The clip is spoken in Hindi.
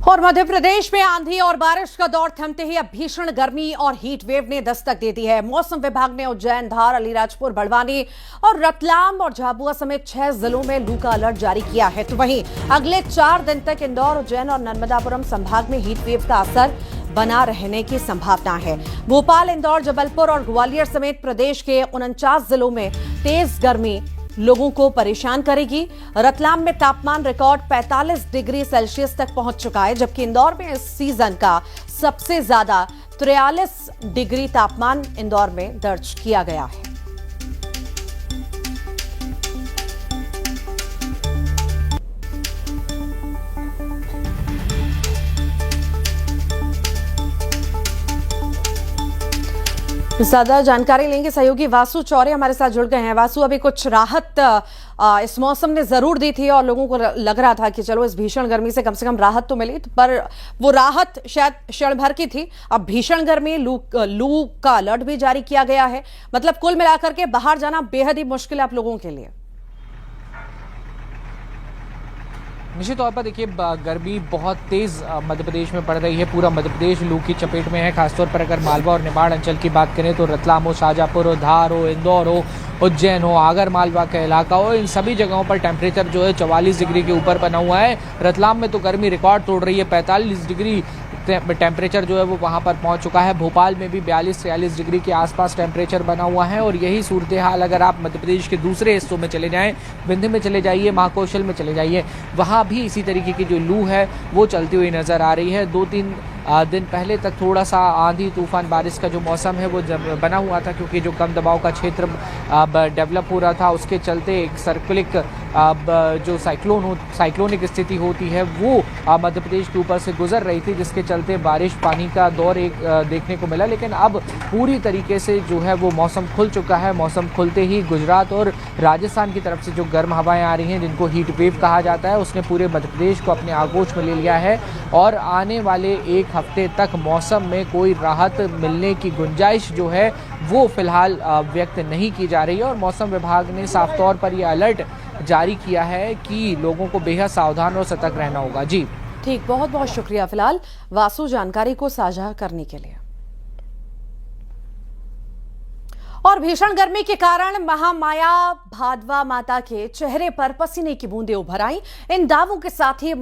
और मध्य प्रदेश में आंधी और बारिश का दौर थमते ही अब भीषण गर्मी और हीट वेव ने दस्तक दे दी है। मौसम विभाग ने उज्जैन, धार, अलीराजपुर, बड़वानी और रतलाम और झाबुआ समेत 6 जिलों में लू का अलर्ट जारी किया है। तो वहीं अगले 4 दिन तक इंदौर, उज्जैन और नर्मदापुरम संभाग में हीट वेव का असर बना रहने की संभावना है। भोपाल, इंदौर, जबलपुर और ग्वालियर समेत प्रदेश के 49 जिलों में तेज गर्मी लोगों को परेशान करेगी। रतलाम में तापमान रिकॉर्ड 45 डिग्री सेल्सियस तक पहुंच चुका है, जबकि इंदौर में इस सीजन का सबसे ज्यादा 43 डिग्री तापमान इंदौर में दर्ज किया गया है। ज्यादा जानकारी लेंगे, सहयोगी वासु चौरे हमारे साथ जुड़ गए हैं। वासु, अभी कुछ राहत इस मौसम ने जरूर दी थी और लोगों को लग रहा था कि चलो इस भीषण गर्मी से कम राहत तो मिली, पर वो राहत शायद क्षण भर की थी। अब भीषण गर्मी, लू का अलर्ट भी जारी किया गया है। मतलब कुल मिलाकर के बाहर जाना बेहद ही मुश्किल है आप लोगों के लिए। निश्चित तौर पर देखिए, गर्मी बहुत तेज़ मध्य प्रदेश में पड़ रही है। पूरा मध्य प्रदेश लू की चपेट में है। खासतौर पर अगर मालवा और निमाड़ अंचल की बात करें तो रतलाम हो, शाजापुर हो, धार हो, इंदौर हो, उज्जैन हो, आगर मालवा का इलाका हो, इन सभी जगहों पर टेम्परेचर जो है 44 डिग्री के ऊपर बना हुआ है। रतलाम में तो गर्मी रिकॉर्ड तोड़ रही है, 45 डिग्री टेम्परेचर जो है वो वहाँ पर पहुँच चुका है। भोपाल में भी 42-43 डिग्री के आसपास टेम्परेचर बना हुआ है। और यही सूरत हाल अगर आप मध्य प्रदेश के दूसरे हिस्सों में चले जाएं, विंध्य में चले जाइए, महाकौशल में चले जाइए, वहाँ भी इसी तरीके की जो लू है वो चलती हुई नज़र आ रही है। 2-3 दिन पहले तक थोड़ा सा आंधी तूफान बारिश का जो मौसम है वो बना हुआ था, क्योंकि जो कम दबाव का क्षेत्र डेवलप हो रहा था उसके चलते एक सर्कुलिक जो साइक्लोनिक स्थिति होती है वो मध्य प्रदेश के ऊपर से गुजर रही थी, जिसके चलते बारिश पानी का दौर एक देखने को मिला। लेकिन अब पूरी तरीके से जो है वो मौसम खुल चुका है। मौसम खुलते ही गुजरात और राजस्थान की तरफ से जो गर्म हवाएं आ रही हैं, जिनको हीट वेव कहा जाता है, उसने पूरे मध्य प्रदेश को अपने आगोश में ले लिया है। और आने वाले एक हफ्ते तक मौसम में कोई राहत मिलने की गुंजाइश जो है वो फिलहाल व्यक्त नहीं की जा रही है। और मौसम विभाग ने साफ तौर पर यह अलर्ट जारी किया है कि लोगों को बेहद सावधान और सतर्क रहना होगा। जी ठीक, बहुत बहुत शुक्रिया फिलहाल वासु जानकारी को साझा करने के लिए। और भीषण गर्मी के कारण महामाया भादवा माता के चेहरे पर पसीने की बूंदें उभर आई। इन दावों के साथ ही